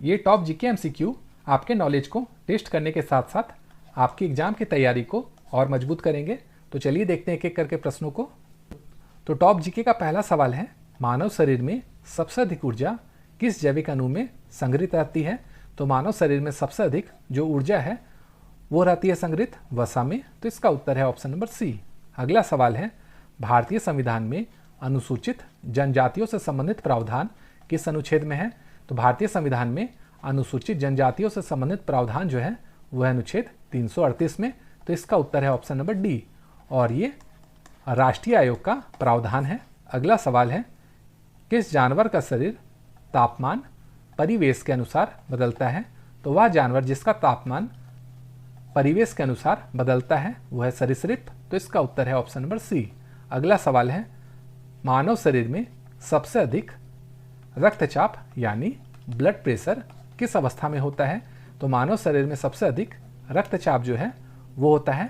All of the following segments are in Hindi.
ये टॉप जीके एमसीक्यू आपके नॉलेज को टेस्ट करने के साथ साथ आपकी एग्जाम की तैयारी को और मजबूत करेंगे। तो चलिए देखते हैं एक एक करके प्रश्नों को। तो टॉप जीके का पहला सवाल है, मानव शरीर में सबसे अधिक ऊर्जा किस जैविक अणु में संग्रहित रहती है? तो मानव शरीर में सबसे अधिक जो ऊर्जा है वो रहती है संग्रहित वसा में। तो इसका उत्तर है ऑप्शन नंबर सी। अगला सवाल है, भारतीय संविधान में अनुसूचित जनजातियों से संबंधित प्रावधान किस अनुच्छेद में है? तो भारतीय संविधान में अनुसूचित जनजातियों से संबंधित प्रावधान जो है वह अनुच्छेद 338 में। तो इसका उत्तर है ऑप्शन नंबर डी और ये राष्ट्रीय आयोग का प्रावधान है। अगला सवाल है, किस जानवर का शरीर तापमान परिवेश के अनुसार बदलता है? तो वह जानवर जिसका तापमान परिवेश के अनुसार बदलता है वह है सरीसृप। तो इसका उत्तर है ऑप्शन नंबर सी। अगला सवाल है, मानव शरीर में सबसे अधिक रक्तचाप यानी ब्लड प्रेशर किस अवस्था में होता है? तो मानव शरीर में सबसे अधिक रक्तचाप जो है वो होता है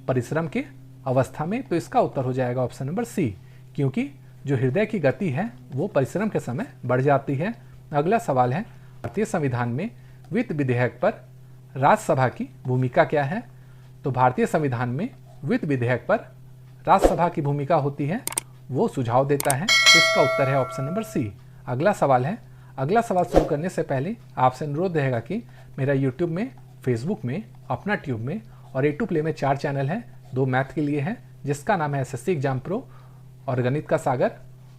परिश्रम की अवस्था में। तो इसका उत्तर हो जाएगा ऑप्शन नंबर सी, क्योंकि जो हृदय की गति है वो परिश्रम के समय बढ़ जाती है। अगला सवाल है, भारतीय संविधान में वित्त विधेयक पर राज्यसभा की भूमिका क्या है? तो भारतीय संविधान में वित्त विधेयक पर राज्यसभा की भूमिका होती है, वो सुझाव देता है। तो इसका उत्तर है ऑप्शन नंबर सी। अगला सवाल है, अगला सवाल शुरू करने से पहले आपसे अनुरोध रहेगा कि मेरा यूट्यूब में, फेसबुक में, अपना ट्यूब में और A2 प्ले में 4 चैनल हैं। 2 मैथ के लिए है जिसका नाम है एसएससी एग्जाम प्रो और गणित का सागर,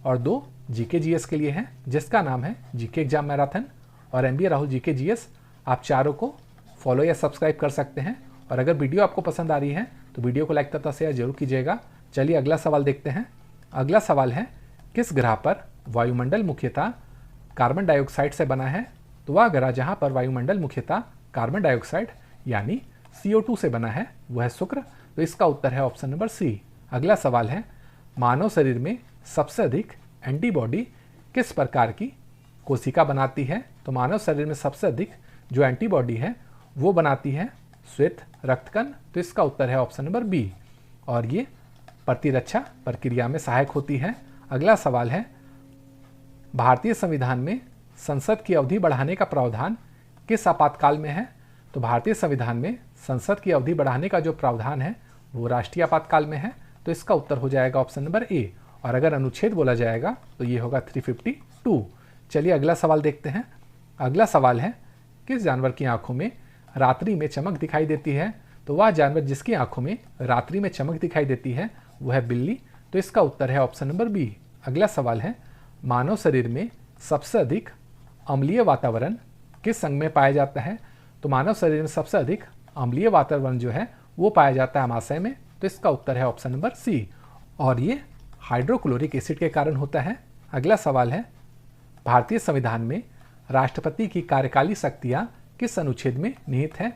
और 2 जीके जीएस के लिए है जिसका नाम है जीके एग्जाम मैराथन और MBA राहुल जीके जीएस। आप चारों को फॉलो या सब्सक्राइब कर सकते हैं। और अगर वीडियो आपको पसंद आ रही है तो वीडियो को लाइक तथा शेयर जरूर कीजिएगा। चलिए अगला सवाल देखते हैं। अगला सवाल है, किस ग्रह पर वायुमंडल मुख्यतः कार्बन डाइऑक्साइड से बना है? तो वह ग्रह जहां पर वायुमंडल मुख्यतः कार्बन डाइऑक्साइड यानी CO2 से बना है वह है शुक्र। तो इसका उत्तर है ऑप्शन नंबर सी। अगला सवाल है, मानव शरीर में सबसे अधिक एंटीबॉडी किस प्रकार की कोशिका बनाती है? तो मानव शरीर में सबसे अधिक जो एंटीबॉडी है वो बनाती है श्वेत रक्तकण। तो इसका उत्तर है ऑप्शन नंबर बी और ये प्रतिरक्षा प्रक्रिया में सहायक होती है। अगला सवाल है, भारतीय संविधान में संसद की अवधि बढ़ाने का प्रावधान किस आपातकाल में है? तो भारतीय संविधान में संसद की अवधि बढ़ाने का जो प्रावधान है वो राष्ट्रीय आपातकाल में है। तो इसका उत्तर हो जाएगा ऑप्शन नंबर ए और अगर अनुच्छेद बोला जाएगा तो ये होगा 352। चलिए अगला सवाल देखते हैं। अगला सवाल है, किस जानवर की आंखों में रात्रि में चमक दिखाई देती है? तो वह जानवर जिसकी आंखों में रात्रि में चमक दिखाई देती है वह है बिल्ली। तो इसका उत्तर है ऑप्शन नंबर बी। अगला सवाल है, मानव शरीर में सबसे अधिक अम्लीय वातावरण किस अंग में पाया जाता है? तो मानव शरीर में सबसे अधिक अम्लीय वातावरण जो है वो पाया जाता है अमाशय में। तो इसका उत्तर है ऑप्शन नंबर सी और ये हाइड्रोक्लोरिक एसिड के कारण होता है। अगला सवाल है, भारतीय संविधान में राष्ट्रपति की कार्यकारी शक्तियां किस अनुच्छेद में निहित हैं?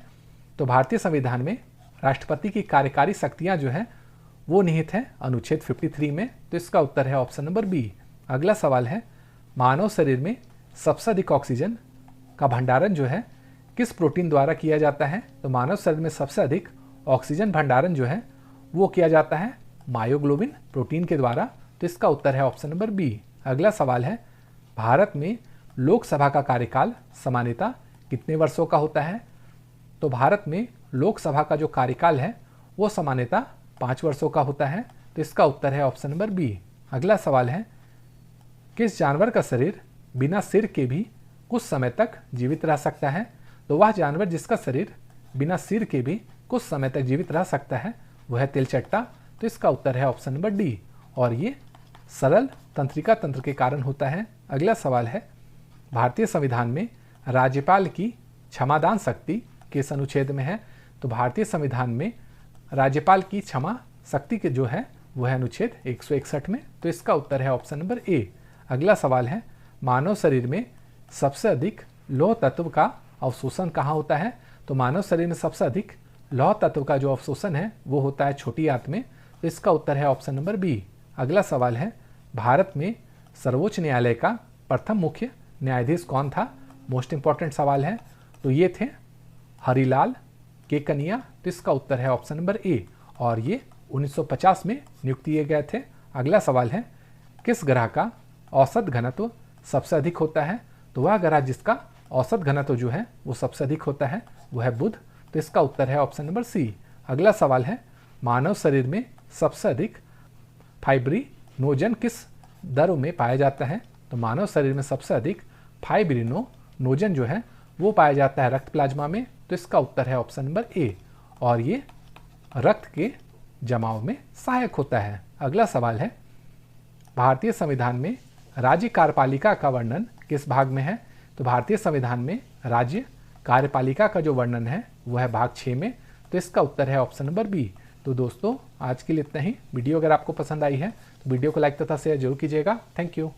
तो भारतीय संविधान में राष्ट्रपति की कार्यकारी शक्तियां जो है वो निहित है अनुच्छेद 53 में। तो इसका उत्तर है ऑप्शन नंबर बी। अगला सवाल है, मानव शरीर में सबसे अधिक ऑक्सीजन का भंडारण जो है किस प्रोटीन द्वारा किया जाता है? तो मानव शरीर में सबसे अधिक ऑक्सीजन भंडारण जो है वो किया जाता है मायोग्लोबिन प्रोटीन के द्वारा। तो इसका उत्तर है ऑप्शन नंबर बी। अगला सवाल है, भारत में लोकसभा का कार्यकाल सामान्यतः कितने वर्षों का होता है? तो भारत में लोकसभा का जो कार्यकाल है वो सामान्यतः 5 वर्षों का होता है। तो इसका उत्तर है ऑप्शन नंबर बी। अगला सवाल है, किस जानवर का शरीर बिना सिर के भी कुछ समय तक जीवित रह सकता है? तो वह जानवर जिसका शरीर बिना सिर के भी कुछ समय तक जीवित रह सकता है वह है तिलचट्टा। तो इसका उत्तर है ऑप्शन नंबर डी और ये सरल तंत्रिका तंत्र के कारण होता है। अगला सवाल है, भारतीय संविधान में राज्यपाल की क्षमादान शक्ति किस अनुच्छेद में है? तो भारतीय संविधान में राज्यपाल की क्षमा शक्ति के जो है वह अनुच्छेद 161 में। तो इसका उत्तर है ऑप्शन नंबर ए। अगला सवाल है, मानव शरीर में सबसे अधिक लौह तत्व का अवशोषण कहाँ होता है? तो मानव शरीर में सबसे अधिक लौह तत्व का जो अवशोषण है वो होता है छोटी आंत में। तो इसका उत्तर है ऑप्शन नंबर बी। अगला सवाल है, भारत में सर्वोच्च न्यायालय का प्रथम मुख्य न्यायाधीश कौन था? मोस्ट इंपॉर्टेंट सवाल है। तो ये थे हरिलाल केकनिया। तो इसका उत्तर है ऑप्शन नंबर ए और ये 1950 में नियुक्त किए गए थे। अगला सवाल है, किस ग्रह का औसत घनत्व सबसे अधिक होता है? तो वह ग्रह जिसका औसत घनत्व जो है वो सबसे अधिक होता है, वो है बुध। तो इसका उत्तर है ऑप्शन नंबर सी। अगला सवाल है, मानव शरीर में सबसे अधिक फाइब्रिनोजन किस दर में पाया जाता है? तो मानव शरीर में सबसे अधिक फाइब्रिनोजन जो है वो पाया जाता है रक्त प्लाज्मा में। तो इसका उत्तर है ऑप्शन नंबर ए, और ये रक्त के जमाव में सहायक होता है। अगला सवाल है, भारतीय संविधान में राज्य कार्यपालिका का वर्णन किस भाग में है? तो भारतीय संविधान में राज्य कार्यपालिका का जो वर्णन है वो है भाग 6 में। तो इसका उत्तर है ऑप्शन नंबर बी। तो दोस्तों आज के लिए इतना ही। वीडियो अगर आपको पसंद आई है तो वीडियो को लाइक तथा शेयर जरूर कीजिएगा। Thank you.